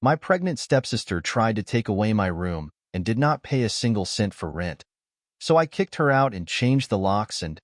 My pregnant stepsister tried to take away my room and did not pay a single cent for rent. So I kicked her out and changed the locks, and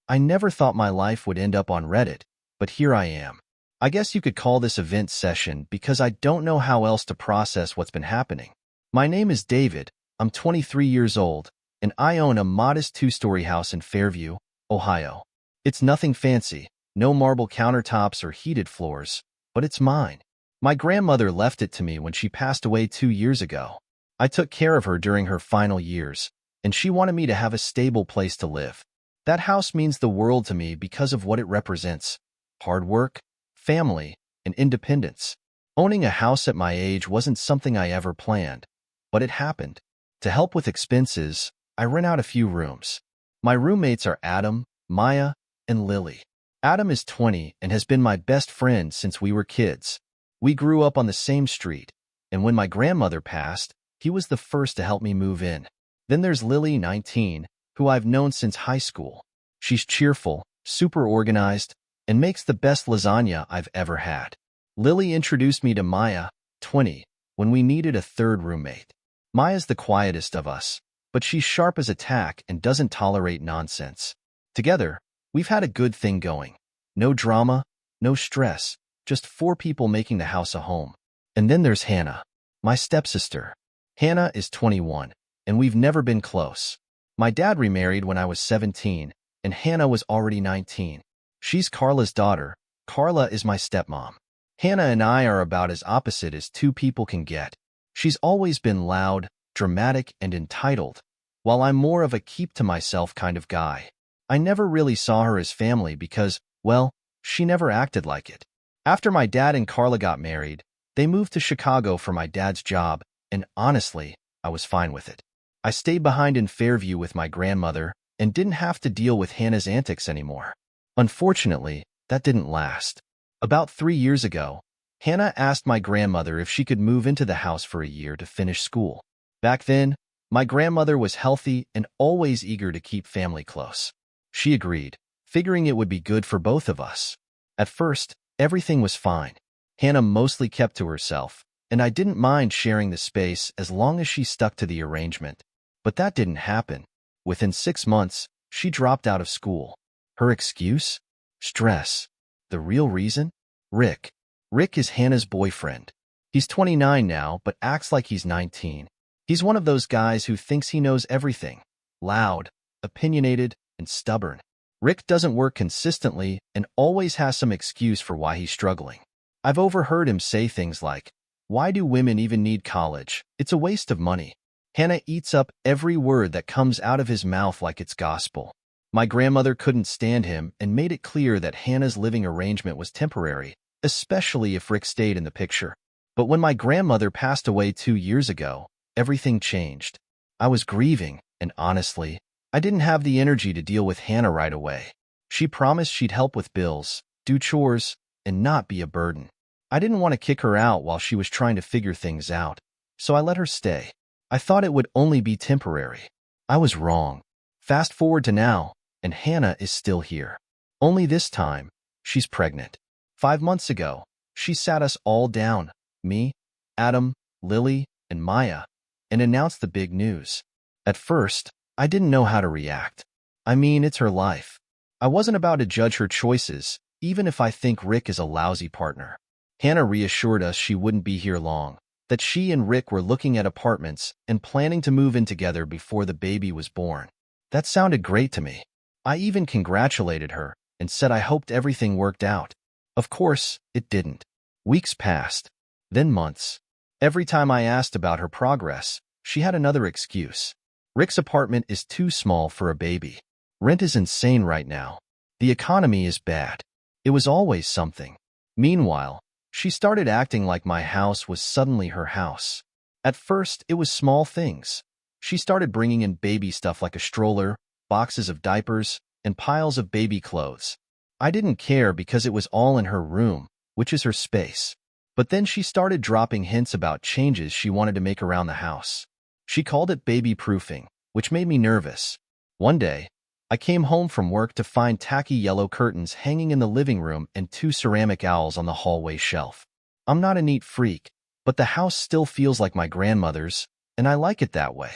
I never thought my life would end up on Reddit, but here I am. I guess you could call this a vent session because I don't know how else to process what's been happening. My name is David, I'm 23 years old, and I own a modest two-story house in Fairview, Ohio. It's nothing fancy, no marble countertops or heated floors, but it's mine. My grandmother left it to me when she passed away 2 years ago. I took care of her during her final years, and she wanted me to have a stable place to live. That house means the world to me because of what it represents: hard work, family, and independence. Owning a house at my age wasn't something I ever planned, but it happened. To help with expenses, I rent out a few rooms. My roommates are Adam, Maya, and Lily. Adam is 20 and has been my best friend since we were kids. We grew up on the same street, and when my grandmother passed, he was the first to help me move in. Then there's Lily, 19, who I've known since high school. She's cheerful, super organized, and makes the best lasagna I've ever had. Lily introduced me to Maya, 20, when we needed a third roommate. Maya's the quietest of us, but she's sharp as a tack and doesn't tolerate nonsense. Together, we've had a good thing going. No drama, no stress, just 4 people making the house a home. And then there's Hannah, my stepsister. Hannah is 21, and we've never been close. My dad remarried when I was 17, and Hannah was already 19. She's Carla's daughter. Carla is my stepmom. Hannah and I are about as opposite as 2 people can get. She's always been loud, dramatic, and entitled, while I'm more of a keep-to-myself kind of guy. I never really saw her as family because, well, she never acted like it. After my dad and Carla got married, they moved to Chicago for my dad's job, and honestly, I was fine with it. I stayed behind in Fairview with my grandmother and didn't have to deal with Hannah's antics anymore. Unfortunately, that didn't last. About 3 years ago, Hannah asked my grandmother if she could move into the house for a year to finish school. Back then, my grandmother was healthy and always eager to keep family close. She agreed, figuring it would be good for both of us. At first, everything was fine. Hannah mostly kept to herself, and I didn't mind sharing the space as long as she stuck to the arrangement. But that didn't happen. Within 6 months, she dropped out of school. Her excuse? Stress. The real reason? Rick. Rick is Hannah's boyfriend. He's 29 now, but acts like he's 19. He's one of those guys who thinks he knows everything. Loud, opinionated, and stubborn. Rick doesn't work consistently and always has some excuse for why he's struggling. I've overheard him say things like, "Why do women even need college? It's a waste of money." Hannah eats up every word that comes out of his mouth like it's gospel. My grandmother couldn't stand him and made it clear that Hannah's living arrangement was temporary, especially if Rick stayed in the picture. But when my grandmother passed away 2 years ago, everything changed. I was grieving, and honestly, I didn't have the energy to deal with Hannah right away. She promised she'd help with bills, do chores, and not be a burden. I didn't want to kick her out while she was trying to figure things out, so I let her stay. I thought it would only be temporary. I was wrong. Fast forward to now, and Hannah is still here. Only this time, she's pregnant. 5 months ago, she sat us all down, me, Adam, Lily, and Maya, and announced the big news. At first, I didn't know how to react. I mean, it's her life. I wasn't about to judge her choices, even if I think Rick is a lousy partner. Hannah reassured us she wouldn't be here long, that she and Rick were looking at apartments and planning to move in together before the baby was born. That sounded great to me. I even congratulated her and said I hoped everything worked out. Of course, it didn't. Weeks passed, then months. Every time I asked about her progress, she had another excuse. Rick's apartment is too small for a baby. Rent is insane right now. The economy is bad. It was always something. Meanwhile, she started acting like my house was suddenly her house. At first, it was small things. She started bringing in baby stuff like a stroller, boxes of diapers, and piles of baby clothes. I didn't care because it was all in her room, which is her space. But then she started dropping hints about changes she wanted to make around the house. She called it baby-proofing, which made me nervous. One day, I came home from work to find tacky yellow curtains hanging in the living room and 2 ceramic owls on the hallway shelf. I'm not a neat freak, but the house still feels like my grandmother's, and I like it that way.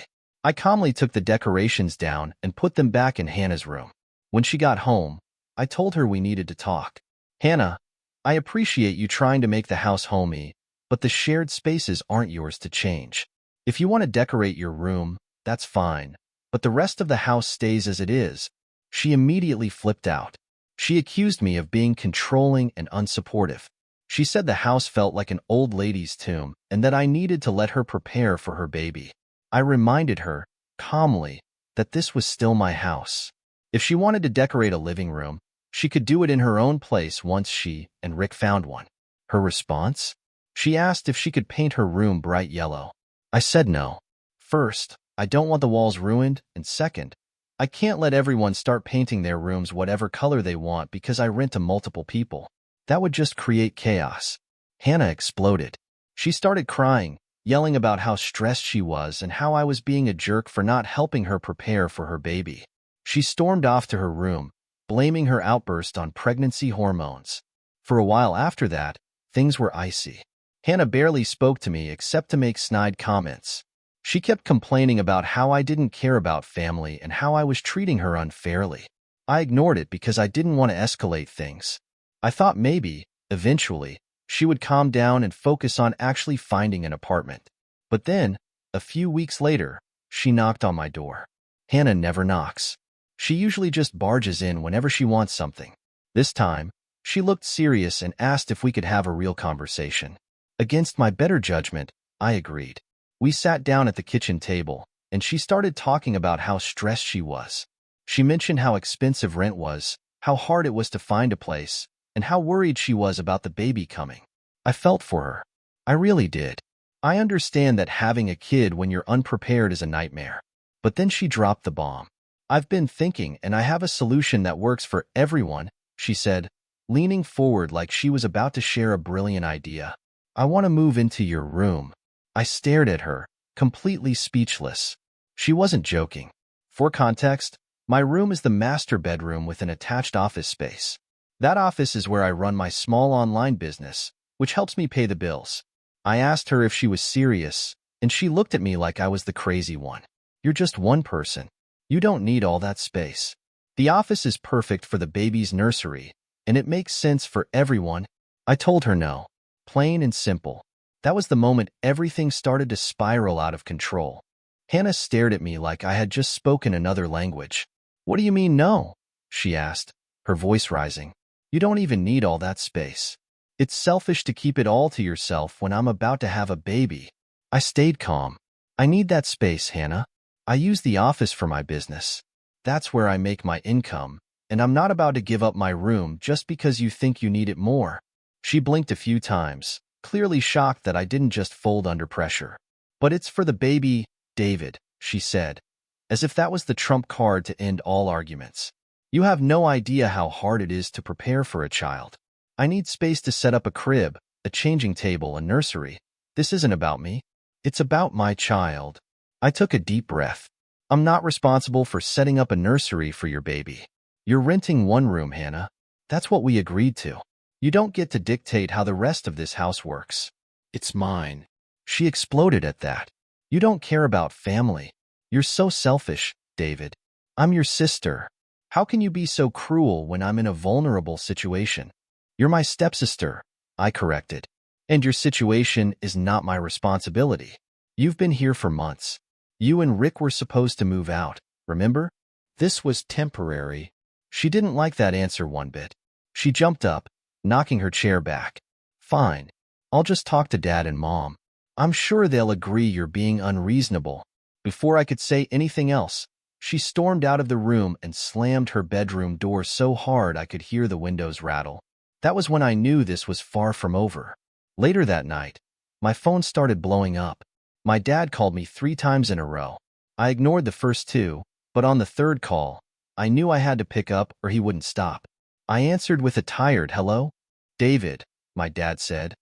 I calmly took the decorations down and put them back in Hannah's room. When she got home, I told her we needed to talk. Hannah, I appreciate you trying to make the house homey, but the shared spaces aren't yours to change. If you want to decorate your room, that's fine, but the rest of the house stays as it is. She immediately flipped out. She accused me of being controlling and unsupportive. She said the house felt like an old lady's tomb and that I needed to let her prepare for her baby. I reminded her, calmly, that this was still my house. If she wanted to decorate a living room, she could do it in her own place once she and Rick found one. Her response? She asked if she could paint her room bright yellow. I said no. First, I don't want the walls ruined, and second, I can't let everyone start painting their rooms whatever color they want because I rent to multiple people. That would just create chaos. Hannah exploded. She started crying, yelling about how stressed she was and how I was being a jerk for not helping her prepare for her baby. She stormed off to her room, blaming her outburst on pregnancy hormones. For a while after that, things were icy. Hannah barely spoke to me except to make snide comments. She kept complaining about how I didn't care about family and how I was treating her unfairly. I ignored it because I didn't want to escalate things. I thought maybe, eventually, she would calm down and focus on actually finding an apartment. But then, a few weeks later, she knocked on my door. Hannah never knocks. She usually just barges in whenever she wants something. This time, she looked serious and asked if we could have a real conversation. Against my better judgment, I agreed. We sat down at the kitchen table, and she started talking about how stressed she was. She mentioned how expensive rent was, how hard it was to find a place, and how worried she was about the baby coming. I felt for her. I really did. I understand that having a kid when you're unprepared is a nightmare. But then she dropped the bomb. I've been thinking, and I have a solution that works for everyone, she said, leaning forward like she was about to share a brilliant idea. I want to move into your room. I stared at her, completely speechless. She wasn't joking. For context, my room is the master bedroom with an attached office space. That office is where I run my small online business, which helps me pay the bills. I asked her if she was serious, and she looked at me like I was the crazy one. You're just one person. You don't need all that space. The office is perfect for the baby's nursery, and it makes sense for everyone. I told her no. Plain and simple. That was the moment everything started to spiral out of control. Hannah stared at me like I had just spoken another language. What do you mean no? She asked, her voice rising. You don't even need all that space. It's selfish to keep it all to yourself when I'm about to have a baby. I stayed calm. I need that space, Hannah. I use the office for my business. That's where I make my income, and I'm not about to give up my room just because you think you need it more. She blinked a few times, clearly shocked that I didn't just fold under pressure. But it's for the baby, David, she said, as if that was the trump card to end all arguments. You have no idea how hard it is to prepare for a child. I need space to set up a crib, a changing table, a nursery. This isn't about me. It's about my child. I took a deep breath. I'm not responsible for setting up a nursery for your baby. You're renting one room, Hannah. That's what we agreed to. You don't get to dictate how the rest of this house works. It's mine. She exploded at that. You don't care about family. You're so selfish, David. I'm your sister. How can you be so cruel when I'm in a vulnerable situation? You're my stepsister, I corrected. And your situation is not my responsibility. You've been here for months. You and Rick were supposed to move out, remember? This was temporary. She didn't like that answer one bit. She jumped up, knocking her chair back. Fine. I'll just talk to Dad and Mom. I'm sure they'll agree you're being unreasonable. Before I could say anything else, she stormed out of the room and slammed her bedroom door so hard I could hear the windows rattle. That was when I knew this was far from over. Later that night, my phone started blowing up. My dad called me 3 times in a row. I ignored the first 2, but on the third call, I knew I had to pick up or he wouldn't stop. I answered with a tired hello. David, my dad said,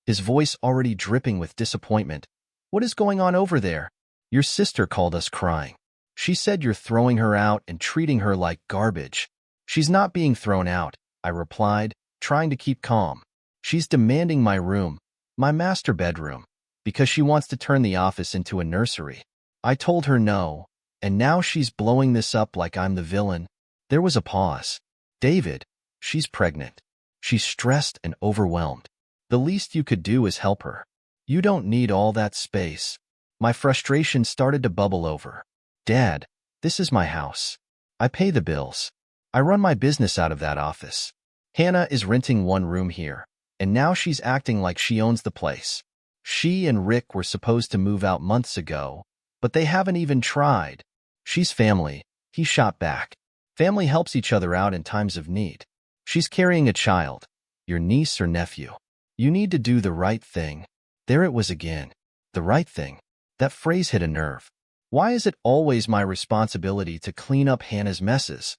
his voice already dripping with disappointment. What is going on over there? Your sister called us crying. She said you're throwing her out and treating her like garbage. She's not being thrown out, I replied, trying to keep calm. She's demanding my room, my master bedroom. because she wants to turn the office into a nursery. I told her no, and now she's blowing this up like I'm the villain. There was a pause. David, she's pregnant. She's stressed and overwhelmed. The least you could do is help her. You don't need all that space. My frustration started to bubble over. Dad, this is my house. I pay the bills. I run my business out of that office. Hannah is renting one room here, and now she's acting like she owns the place. She and Rick were supposed to move out months ago, but they haven't even tried. She's family, he shot back. Family helps each other out in times of need. She's carrying a child, your niece or nephew. You need to do the right thing. There it was again. The right thing. That phrase hit a nerve. Why is it always my responsibility to clean up Hannah's messes?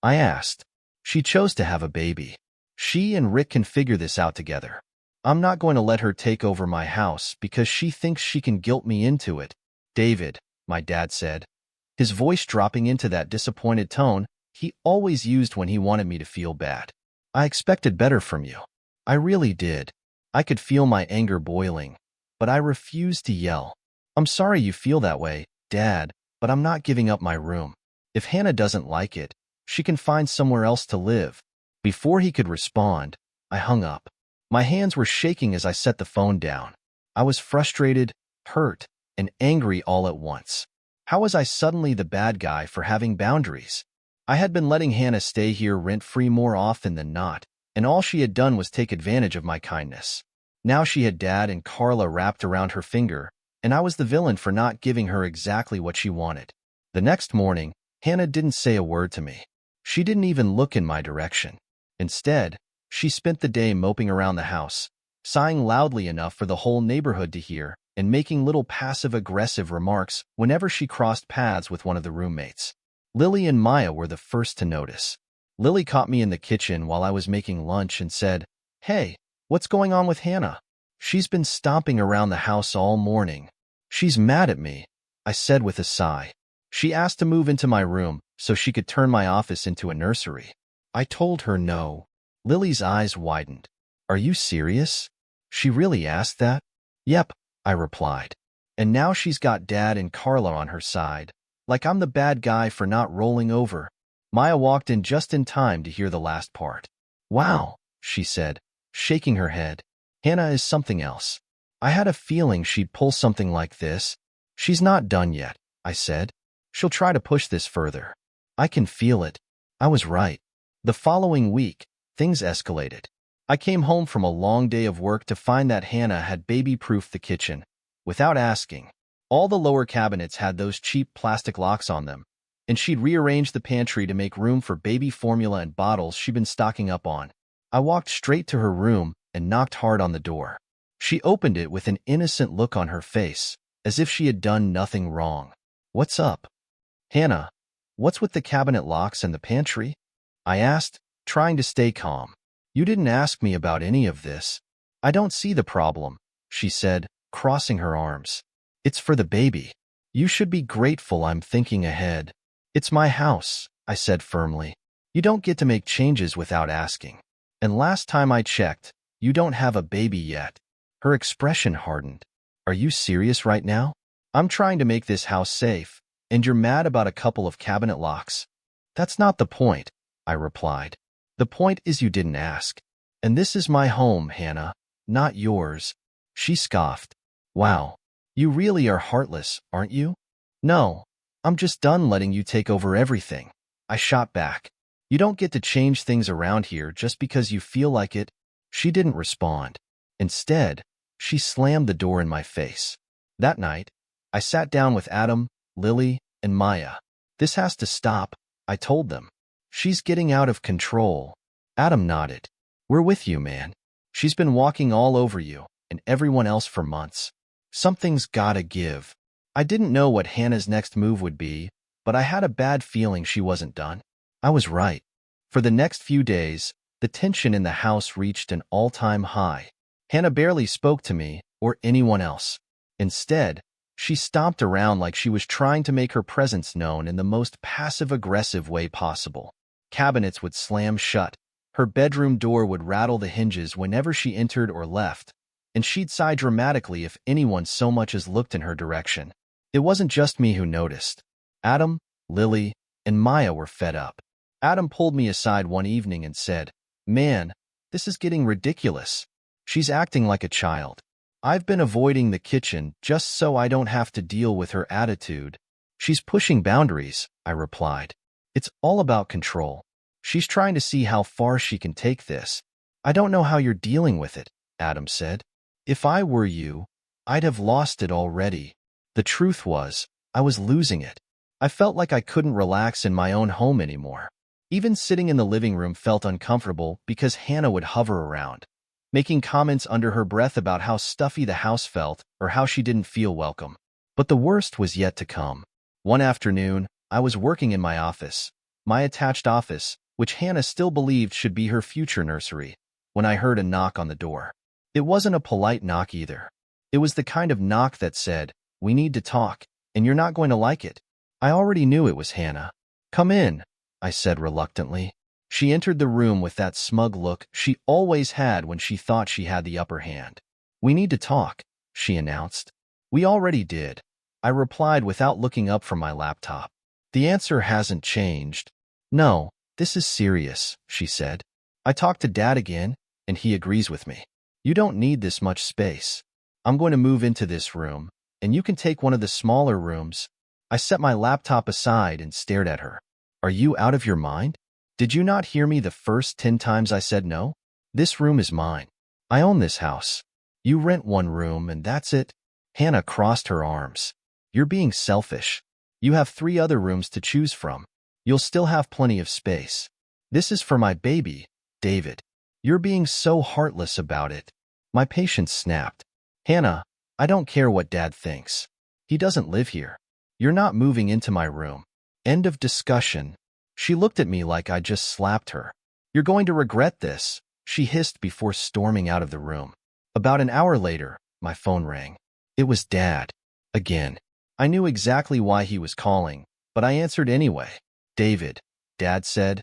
I asked. She chose to have a baby. She and Rick can figure this out together. I'm not going to let her take over my house because she thinks she can guilt me into it. David, my dad said, his voice dropping into that disappointed tone he always used when he wanted me to feel bad. I expected better from you. I really did. I could feel my anger boiling, but I refused to yell. I'm sorry you feel that way, Dad, but I'm not giving up my room. If Hannah doesn't like it, she can find somewhere else to live. Before he could respond, I hung up. My hands were shaking as I set the phone down. I was frustrated, hurt, and angry all at once. How was I suddenly the bad guy for having boundaries? I had been letting Hannah stay here rent-free more often than not, and all she had done was take advantage of my kindness. Now she had Dad and Carla wrapped around her finger, and I was the villain for not giving her exactly what she wanted. The next morning, Hannah didn't say a word to me. She didn't even look in my direction. Instead, she spent the day moping around the house, sighing loudly enough for the whole neighborhood to hear, and making little passive-aggressive remarks whenever she crossed paths with one of the roommates. Lily and Maya were the first to notice. Lily caught me in the kitchen while I was making lunch and said, "Hey, what's going on with Hannah? She's been stomping around the house all morning." "She's mad at me," I said with a sigh. "She asked to move into my room so she could turn my office into a nursery." I told her no. Lily's eyes widened. "Are you serious? She really asked that?" "Yep," I replied. "And now she's got Dad and Carla on her side, like I'm the bad guy for not rolling over." Maya walked in just in time to hear the last part. "Wow," she said, shaking her head. "Hannah is something else. I had a feeling she'd pull something like this." "She's not done yet," I said. "She'll try to push this further." I can feel it. I was right. The following week, things escalated. I came home from a long day of work to find that Hannah had baby-proofed the kitchen. Without asking, all the lower cabinets had those cheap plastic locks on them, and she'd rearranged the pantry to make room for baby formula and bottles she'd been stocking up on. I walked straight to her room and knocked hard on the door. She opened it with an innocent look on her face, as if she had done nothing wrong. "What's up?" "Hannah, what's with the cabinet locks and the pantry?" I asked, trying to stay calm. "You didn't ask me about any of this." "I don't see the problem," she said, crossing her arms. "It's for the baby. You should be grateful I'm thinking ahead." "It's my house," I said firmly. "You don't get to make changes without asking. And last time I checked, you don't have a baby yet." Her expression hardened. "Are you serious right now? I'm trying to make this house safe, and you're mad about a couple of cabinet locks?" "That's not the point," I replied. "The point is you didn't ask. And this is my home, Hannah, not yours." She scoffed. "Wow, you really are heartless, aren't you?" "No, I'm just done letting you take over everything," I shot back. "You don't get to change things around here just because you feel like it." She didn't respond. Instead, she slammed the door in my face. That night, I sat down with Adam, Lily, and Maya. "This has to stop," I told them. "She's getting out of control." Adam nodded. "We're with you, man. She's been walking all over you and everyone else for months. Something's gotta give." I didn't know what Hannah's next move would be, but I had a bad feeling she wasn't done. I was right. For the next few days, the tension in the house reached an all-time high. Hannah barely spoke to me or anyone else. Instead, she stomped around like she was trying to make her presence known in the most passive-aggressive way possible. Cabinets would slam shut. Her bedroom door would rattle the hinges whenever she entered or left. and she'd sigh dramatically if anyone so much as looked in her direction. It wasn't just me who noticed. Adam, Lily, and Maya were fed up. Adam pulled me aside one evening and said, "Man, this is getting ridiculous. She's acting like a child. I've been avoiding the kitchen just so I don't have to deal with her attitude." "She's pushing boundaries," I replied. "It's all about control. She's trying to see how far she can take this." "I don't know how you're dealing with it," Adam said. "If I were you, I'd have lost it already." The truth was, I was losing it. I felt like I couldn't relax in my own home anymore. Even sitting in the living room felt uncomfortable because Hannah would hover around, making comments under her breath about how stuffy the house felt or how she didn't feel welcome. But the worst was yet to come. One afternoon, I was working in my office, my attached office, which Hannah still believed should be her future nursery, when I heard a knock on the door. It wasn't a polite knock either. It was the kind of knock that said, "We need to talk, and you're not going to like it." I already knew it was Hannah. "Come in," I said reluctantly. She entered the room with that smug look she always had when she thought she had the upper hand. "We need to talk," she announced. "We already did," I replied without looking up from my laptop. "The answer hasn't changed." "No, this is serious," she said. "I talked to Dad again, and he agrees with me. You don't need this much space. I'm going to move into this room, and you can take one of the smaller rooms." I set my laptop aside and stared at her. "Are you out of your mind? Did you not hear me the first 10 times I said no? This room is mine. I own this house. You rent one room, and that's it." Hannah crossed her arms. "You're being selfish. You have 3 other rooms to choose from. You'll still have plenty of space. This is for my baby, David. You're being so heartless about it." My patience snapped. "Hannah, I don't care what Dad thinks. He doesn't live here. You're not moving into my room. End of discussion." She looked at me like I just slapped her. "You're going to regret this," she hissed before storming out of the room. About an hour later, my phone rang. It was Dad. Again. I knew exactly why he was calling, but I answered anyway. "David," Dad said,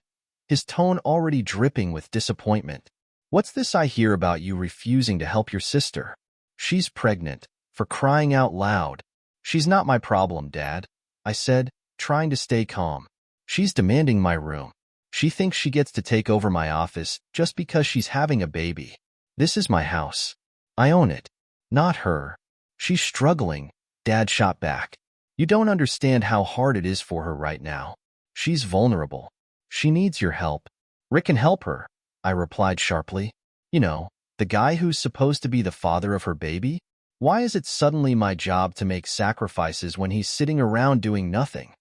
his tone already dripping with disappointment. "What's this I hear about you refusing to help your sister? She's pregnant, for crying out loud." "She's not my problem, Dad," I said, trying to stay calm. "She's demanding my room. She thinks she gets to take over my office just because she's having a baby. This is my house. I own it, not her. She's struggling," Dad shot back. "You don't understand how hard it is for her right now. She's vulnerable. She needs your help." "Rick can help her," I replied sharply. "You know, the guy who's supposed to be the father of her baby? Why is it suddenly my job to make sacrifices when he's sitting around doing nothing?"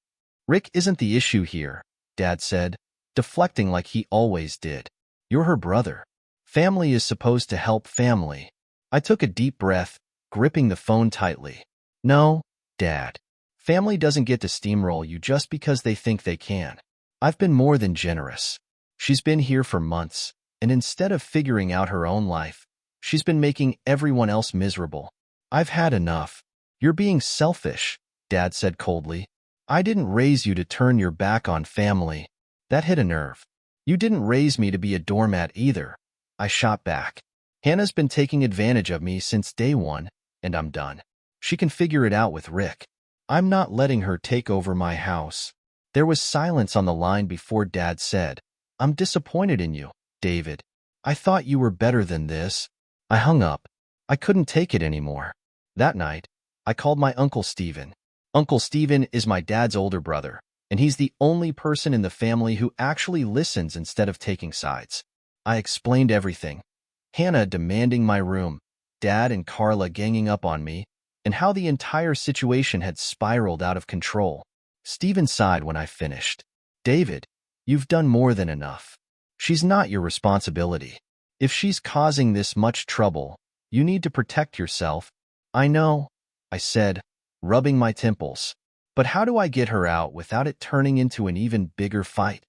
"Rick isn't the issue here," Dad said, deflecting like he always did. "You're her brother. Family is supposed to help family." I took a deep breath, gripping the phone tightly. "No, Dad. Family doesn't get to steamroll you just because they think they can. I've been more than generous. She's been here for months, and instead of figuring out her own life, she's been making everyone else miserable. I've had enough." "You're being selfish," Dad said coldly. "I didn't raise you to turn your back on family." That hit a nerve. "You didn't raise me to be a doormat either," I shot back. "Hannah's been taking advantage of me since day one, and I'm done. She can figure it out with Rick. I'm not letting her take over my house." There was silence on the line before Dad said, "I'm disappointed in you, David. I thought you were better than this." I hung up. I couldn't take it anymore. That night, I called my Uncle Stephen. Uncle Stephen is my dad's older brother, and he's the only person in the family who actually listens instead of taking sides. I explained everything. Hannah demanding my room, Dad and Carla ganging up on me, and how the entire situation had spiraled out of control. Stephen sighed when I finished. "David, you've done more than enough. She's not your responsibility. If she's causing this much trouble, you need to protect yourself." "I know," I said, rubbing my temples. "But how do I get her out without it turning into an even bigger fight?"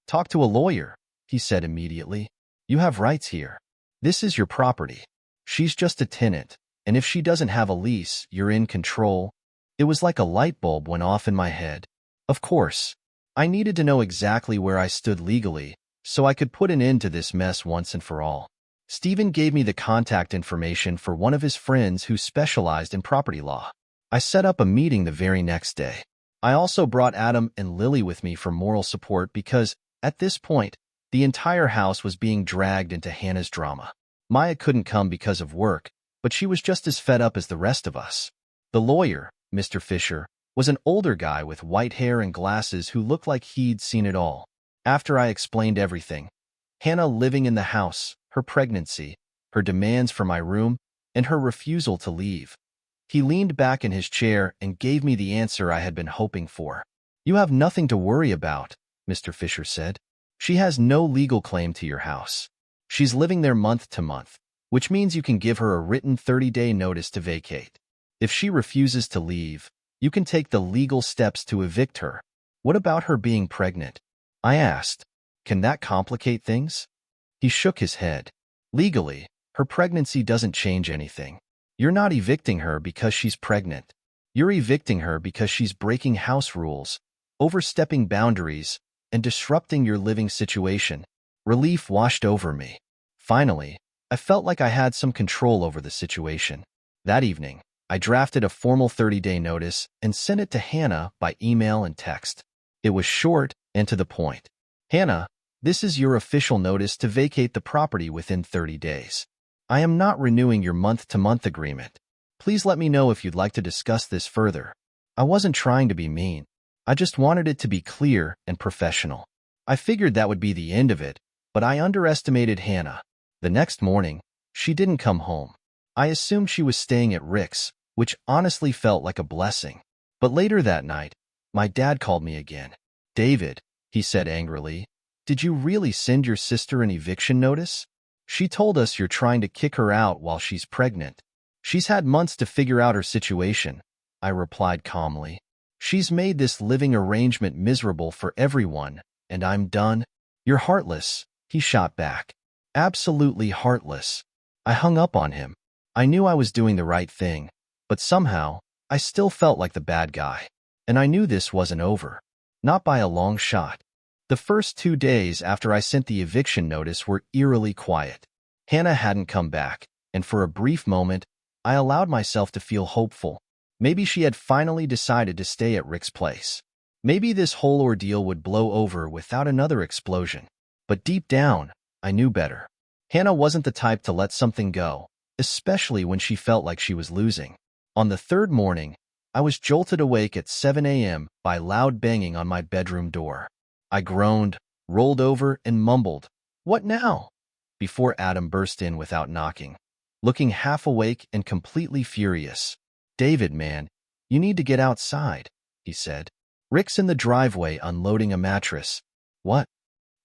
"Talk to a lawyer," he said immediately. "You have rights here. This is your property. She's just a tenant, and if she doesn't have a lease, you're in control." It was like a light bulb went off in my head. Of course, I needed to know exactly where I stood legally, so I could put an end to this mess once and for all. Stephen gave me the contact information for one of his friends who specialized in property law. I set up a meeting the very next day. I also brought Adam and Lily with me for moral support because, at this point, the entire house was being dragged into Hannah's drama. Maya couldn't come because of work, but she was just as fed up as the rest of us. The lawyer, Mr. Fisher, was an older guy with white hair and glasses who looked like he'd seen it all. After I explained everything, Hannah living in the house, her pregnancy, her demands for my room, and her refusal to leave, he leaned back in his chair and gave me the answer I had been hoping for. "You have nothing to worry about," Mr. Fisher said. "She has no legal claim to your house. She's living there month to month, which means you can give her a written 30-day notice to vacate. If she refuses to leave, you can take the legal steps to evict her." "What about her being pregnant?" I asked. "Can that complicate things?" He shook his head. "Legally, her pregnancy doesn't change anything. You're not evicting her because she's pregnant. You're evicting her because she's breaking house rules, overstepping boundaries, and disrupting your living situation." Relief washed over me. Finally, I felt like I had some control over the situation. That evening, I drafted a formal 30-day notice and sent it to Hannah by email and text. It was short and to the point. "Hannah, this is your official notice to vacate the property within 30 days. I am not renewing your month-to-month agreement. Please let me know if you'd like to discuss this further." I wasn't trying to be mean. I just wanted it to be clear and professional. I figured that would be the end of it, but I underestimated Hannah. The next morning, she didn't come home. I assumed she was staying at Rick's, which honestly felt like a blessing. But later that night, my dad called me again. "David," he said angrily, "did you really send your sister an eviction notice? She told us you're trying to kick her out while she's pregnant." "She's had months to figure out her situation," I replied calmly. "She's made this living arrangement miserable for everyone, and I'm done." "You're heartless," he shot back. "Absolutely heartless." I hung up on him. I knew I was doing the right thing, but somehow, I still felt like the bad guy. And I knew this wasn't over. Not by a long shot. The first 2 days after I sent the eviction notice were eerily quiet. Hannah hadn't come back, and for a brief moment, I allowed myself to feel hopeful. Maybe she had finally decided to stay at Rick's place. Maybe this whole ordeal would blow over without another explosion. But deep down, I knew better. Hannah wasn't the type to let something go, especially when she felt like she was losing. On the third morning, I was jolted awake at 7 a.m. by loud banging on my bedroom door. I groaned, rolled over, and mumbled, "What now?" before Adam burst in without knocking, looking half awake and completely furious. "David, man, you need to get outside," he said. "Rick's in the driveway unloading a mattress." "What?"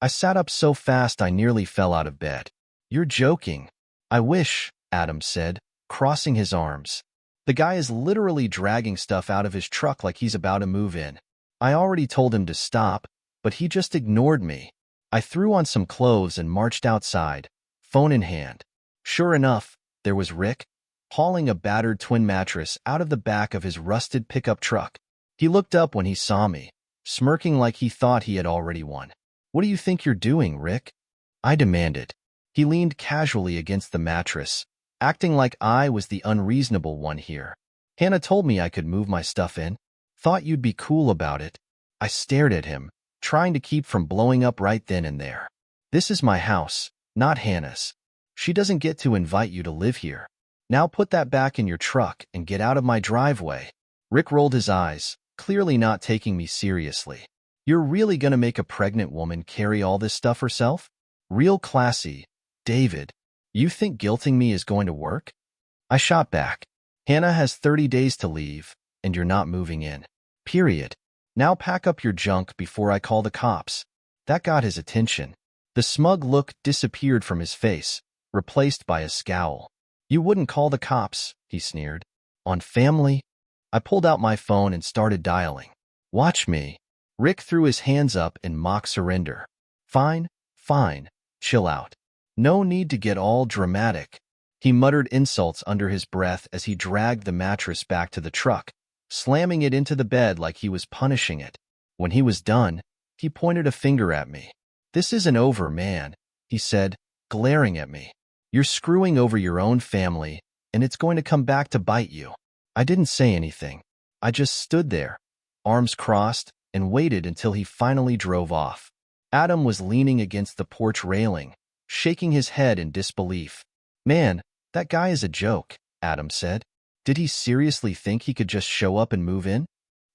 I sat up so fast I nearly fell out of bed. "You're joking." "I wish," Adam said, crossing his arms. "The guy is literally dragging stuff out of his truck like he's about to move in. I already told him to stop, but he just ignored me." I threw on some clothes and marched outside, phone in hand. Sure enough, there was Rick, hauling a battered twin mattress out of the back of his rusted pickup truck. He looked up when he saw me, smirking like he thought he had already won. "What do you think you're doing, Rick?" I demanded. He leaned casually against the mattress, acting like I was the unreasonable one here. "Hannah told me I could move my stuff in. Thought you'd be cool about it." I stared at him, trying to keep from blowing up right then and there. "This is my house, not Hannah's. She doesn't get to invite you to live here. Now put that back in your truck and get out of my driveway." Rick rolled his eyes, clearly not taking me seriously. "You're really gonna make a pregnant woman carry all this stuff herself? Real classy, David. You think guilting me is going to work?" I shot back. "Hannah has 30 days to leave, and you're not moving in. Period. Now pack up your junk before I call the cops." That got his attention. The smug look disappeared from his face, replaced by a scowl. "You wouldn't call the cops," he sneered. "On family?" I pulled out my phone and started dialing. "Watch me." Rick threw his hands up in mock surrender. Fine, fine. Chill out. No need to get all dramatic." He muttered insults under his breath as he dragged the mattress back to the truck, slamming it into the bed like he was punishing it. When he was done, he pointed a finger at me. "This isn't over, man," he said, glaring at me. You're screwing over your own family, and it's going to come back to bite you. I didn't say anything. I just stood there, arms crossed, and waited until he finally drove off. Adam was leaning against the porch railing, shaking his head in disbelief. Man, that guy is a joke, Adam said. Did he seriously think he could just show up and move in?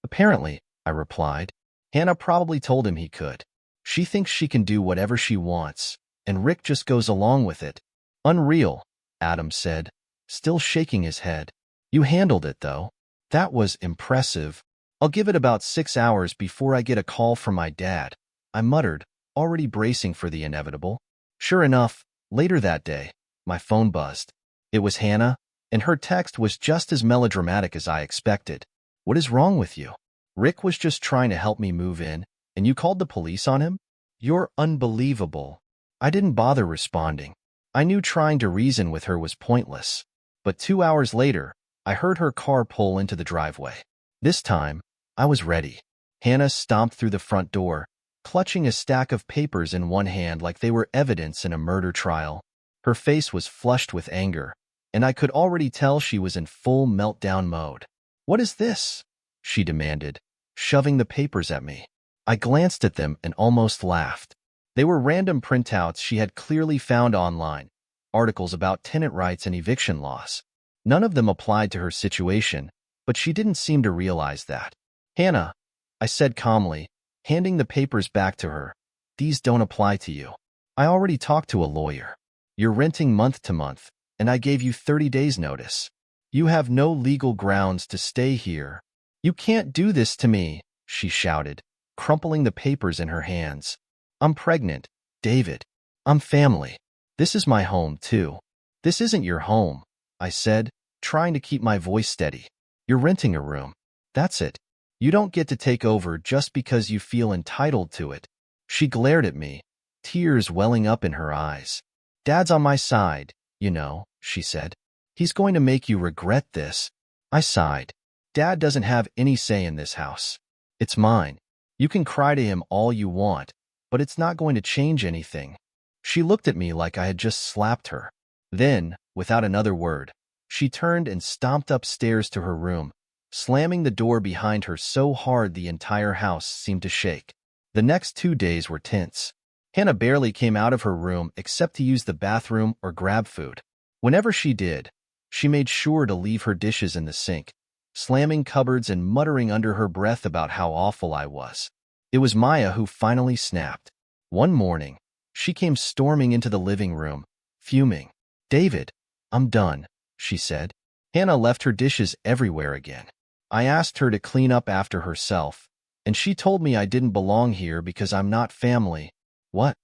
Apparently, I replied. Hannah probably told him he could. She thinks she can do whatever she wants, and Rick just goes along with it. Unreal, Adam said, still shaking his head. You handled it, though. That was impressive. I'll give it about 6 hours before I get a call from my dad, I muttered, already bracing for the inevitable. Sure enough, later that day, my phone buzzed. It was Hannah, and her text was just as melodramatic as I expected. What is wrong with you? Rick was just trying to help me move in, and you called the police on him? You're unbelievable. I didn't bother responding. I knew trying to reason with her was pointless. But 2 hours later, I heard her car pull into the driveway. This time, I was ready. Hannah stomped through the front door, clutching a stack of papers in one hand like they were evidence in a murder trial. Her face was flushed with anger, and I could already tell she was in full meltdown mode. What is this? She demanded, shoving the papers at me. I glanced at them and almost laughed. They were random printouts she had clearly found online, articles about tenant rights and eviction laws. None of them applied to her situation, but she didn't seem to realize that. Hannah, I said calmly, handing the papers back to her, these don't apply to you. I already talked to a lawyer. You're renting month to month, and I gave you 30 days notice. You have no legal grounds to stay here. You can't do this to me, she shouted, crumpling the papers in her hands. I'm pregnant, David. I'm family. This is my home, too. This isn't your home, I said, trying to keep my voice steady. You're renting a room. That's it. You don't get to take over just because you feel entitled to it. She glared at me, tears welling up in her eyes. Dad's on my side, you know, she said. He's going to make you regret this. I sighed. Dad doesn't have any say in this house. It's mine. You can cry to him all you want, but it's not going to change anything. She looked at me like I had just slapped her. Then, without another word, she turned and stomped upstairs to her room, slamming the door behind her so hard the entire house seemed to shake. The next 2 days were tense. Hannah barely came out of her room except to use the bathroom or grab food. Whenever she did, she made sure to leave her dishes in the sink, slamming cupboards and muttering under her breath about how awful I was. It was Maya who finally snapped. One morning, she came storming into the living room, fuming. David, I'm done, she said. Hannah left her dishes everywhere again. I asked her to clean up after herself, and she told me I didn't belong here because I'm not family. What?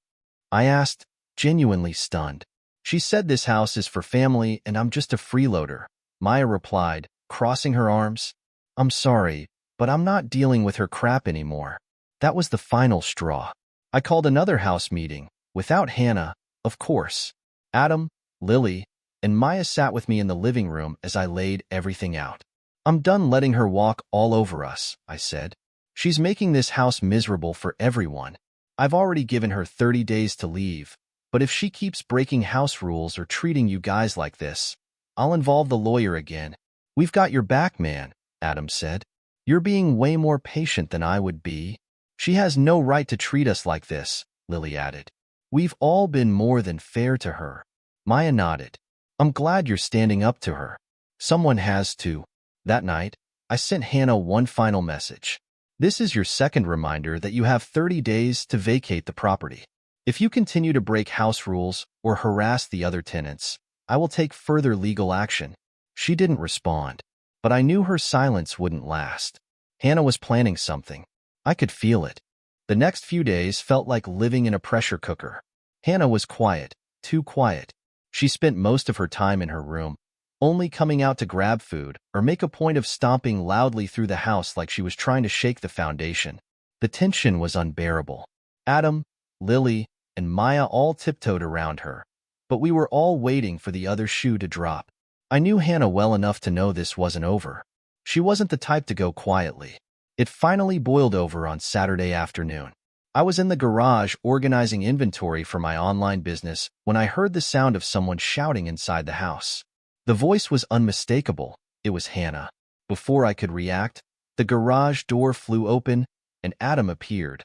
I asked, genuinely stunned. She said this house is for family and I'm just a freeloader, Maya replied, crossing her arms. I'm sorry, but I'm not dealing with her crap anymore. That was the final straw. I called another house meeting, without Hannah, of course. Adam, Lily, and Maya sat with me in the living room as I laid everything out. I'm done letting her walk all over us, I said. She's making this house miserable for everyone. I've already given her 30 days to leave, but if she keeps breaking house rules or treating you guys like this, I'll involve the lawyer again. We've got your back, man, Adam said. You're being way more patient than I would be. She has no right to treat us like this, Lily added. We've all been more than fair to her. Maya nodded. I'm glad you're standing up to her. Someone has to. That night, I sent Hannah one final message. This is your second reminder that you have 30 days to vacate the property. If you continue to break house rules or harass the other tenants, I will take further legal action. She didn't respond, but I knew her silence wouldn't last. Hannah was planning something. I could feel it. The next few days felt like living in a pressure cooker. Hannah was quiet, too quiet. She spent most of her time in her room, only coming out to grab food or make a point of stomping loudly through the house like she was trying to shake the foundation. The tension was unbearable. Adam, Lily, and Maya all tiptoed around her, but we were all waiting for the other shoe to drop. I knew Hannah well enough to know this wasn't over. She wasn't the type to go quietly. It finally boiled over on Saturday afternoon. I was in the garage organizing inventory for my online business when I heard the sound of someone shouting inside the house. The voice was unmistakable. It was Hannah. Before I could react, the garage door flew open and Adam appeared,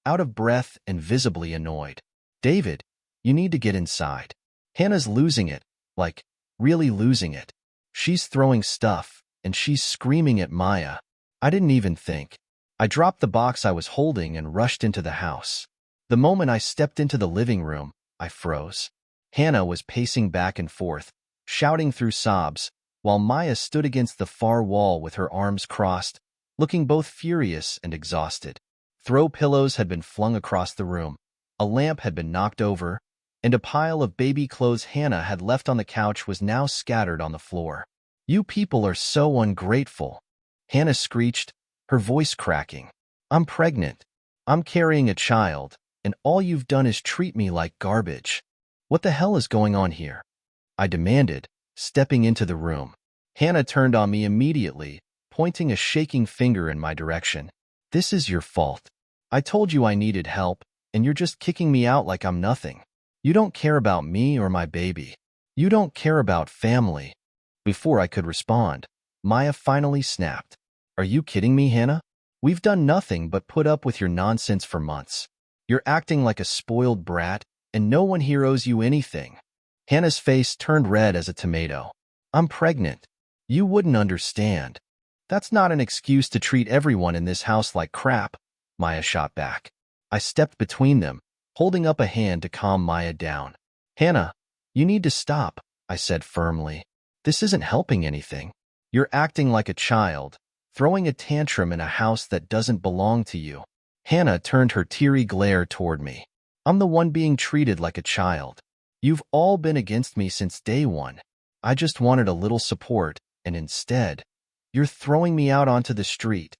out of breath and visibly annoyed. "David, you need to get inside. Hannah's losing it, like, really losing it. She's throwing stuff, and she's screaming at Maya." I didn't even think. I dropped the box I was holding and rushed into the house. The moment I stepped into the living room, I froze. Hannah was pacing back and forth, shouting through sobs, while Maya stood against the far wall with her arms crossed, looking both furious and exhausted. Throw pillows had been flung across the room, a lamp had been knocked over, and a pile of baby clothes Hannah had left on the couch was now scattered on the floor. "You people are so ungrateful," Hannah screeched, her voice cracking. "I'm pregnant. I'm carrying a child, and all you've done is treat me like garbage. What the hell is going on here?" I demanded, stepping into the room. Hannah turned on me immediately, pointing a shaking finger in my direction. "This is your fault. I told you I needed help, and you're just kicking me out like I'm nothing. You don't care about me or my baby. You don't care about family." Before I could respond, Maya finally snapped. "Are you kidding me, Hannah? We've done nothing but put up with your nonsense for months. You're acting like a spoiled brat, and no one here owes you anything." Hannah's face turned red as a tomato. "I'm pregnant. You wouldn't understand. That's not an excuse to treat everyone in this house like crap," Maya shot back. I stepped between them, holding up a hand to calm Maya down. "Hannah, you need to stop," I said firmly. "This isn't helping anything. You're acting like a child, throwing a tantrum in a house that doesn't belong to you." Hannah turned her teary glare toward me. "I'm the one being treated like a child. You've all been against me since day one. I just wanted a little support, and instead, you're throwing me out onto the street."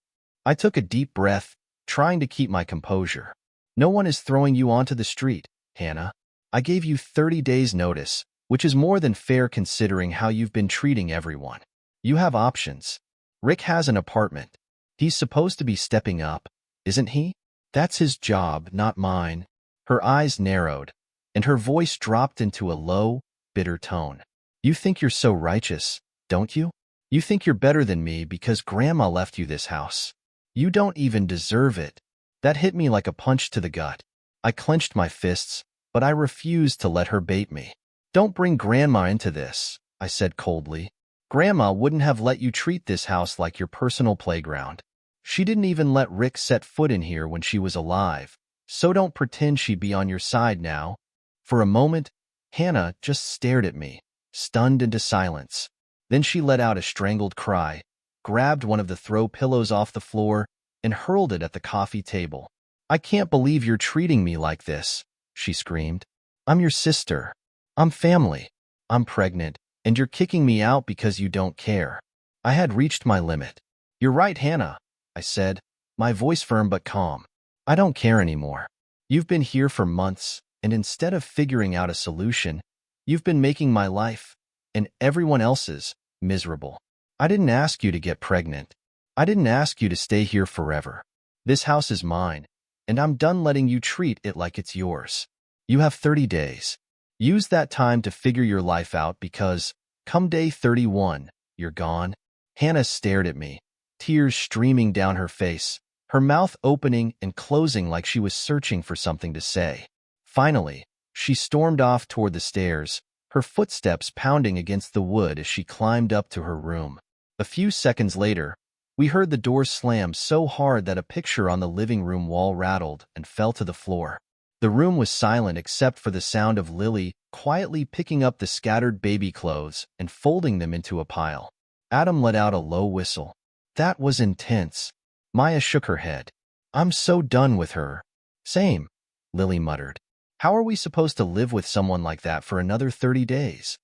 I took a deep breath, trying to keep my composure. "No one is throwing you onto the street, Hannah. I gave you 30 days' notice, which is more than fair considering how you've been treating everyone. You have options. Rick has an apartment. He's supposed to be stepping up, isn't he? That's his job, not mine." Her eyes narrowed, and her voice dropped into a low, bitter tone. "You think you're so righteous, don't you? You think you're better than me because Grandma left you this house. You don't even deserve it." That hit me like a punch to the gut. I clenched my fists, but I refused to let her bait me. "Don't bring Grandma into this," I said coldly. "Grandma wouldn't have let you treat this house like your personal playground. She didn't even let Rick set foot in here when she was alive, so don't pretend she'd be on your side now." For a moment, Hannah just stared at me, stunned into silence. Then she let out a strangled cry, grabbed one of the throw pillows off the floor, and hurled it at the coffee table. "I can't believe you're treating me like this," she screamed. "I'm your sister. I'm family. I'm pregnant, and you're kicking me out because you don't care." I had reached my limit. "You're right, Hannah," I said, my voice firm but calm. "I don't care anymore. You've been here for months, and instead of figuring out a solution, you've been making my life, and everyone else's, miserable. I didn't ask you to get pregnant. I didn't ask you to stay here forever. This house is mine, and I'm done letting you treat it like it's yours. You have 30 days. Use that time to figure your life out because, come day 31, you're gone." Hannah stared at me, tears streaming down her face, her mouth opening and closing like she was searching for something to say. Finally, she stormed off toward the stairs, her footsteps pounding against the wood as she climbed up to her room. A few seconds later, we heard the door slam so hard that a picture on the living room wall rattled and fell to the floor. The room was silent except for the sound of Lily quietly picking up the scattered baby clothes and folding them into a pile. Adam let out a low whistle. "That was intense." Maya shook her head. "I'm so done with her." "Same," Lily muttered. "How are we supposed to live with someone like that for another 30 days?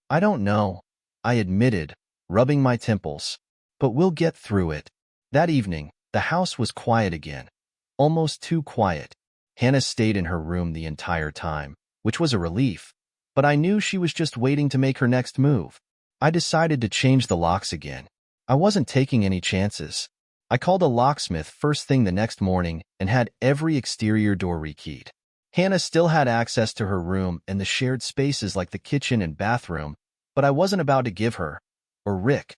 "I don't know," I admitted, rubbing my temples. "But we'll get through it." That evening, the house was quiet again. Almost too quiet. Hannah stayed in her room the entire time, which was a relief, but I knew she was just waiting to make her next move. I decided to change the locks again. I wasn't taking any chances. I called a locksmith first thing the next morning and had every exterior door rekeyed. Hannah still had access to her room and the shared spaces like the kitchen and bathroom, but I wasn't about to give her, or Rick,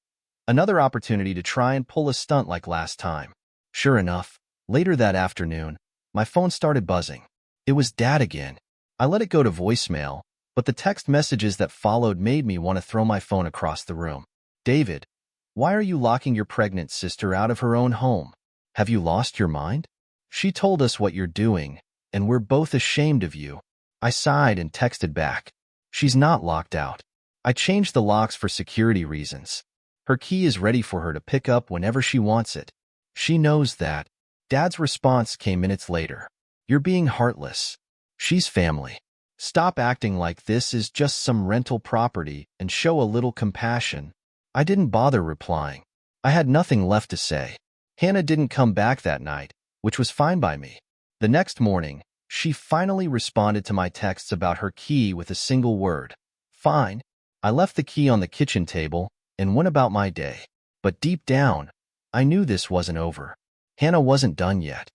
another opportunity to try and pull a stunt like last time. Sure enough, later that afternoon, my phone started buzzing. It was Dad again. I let it go to voicemail, but the text messages that followed made me want to throw my phone across the room. David, why are you locking your pregnant sister out of her own home? Have you lost your mind? She told us what you're doing, and we're both ashamed of you. I sighed and texted back. She's not locked out. I changed the locks for security reasons. Her key is ready for her to pick up whenever she wants it. She knows that. Dad's response came minutes later. You're being heartless. She's family. Stop acting like this is just some rental property and show a little compassion. I didn't bother replying. I had nothing left to say. Hannah didn't come back that night, which was fine by me. The next morning, she finally responded to my texts about her key with a single word. Fine. I left the key on the kitchen table and went about my day. But deep down, I knew this wasn't over. Hannah wasn't done yet.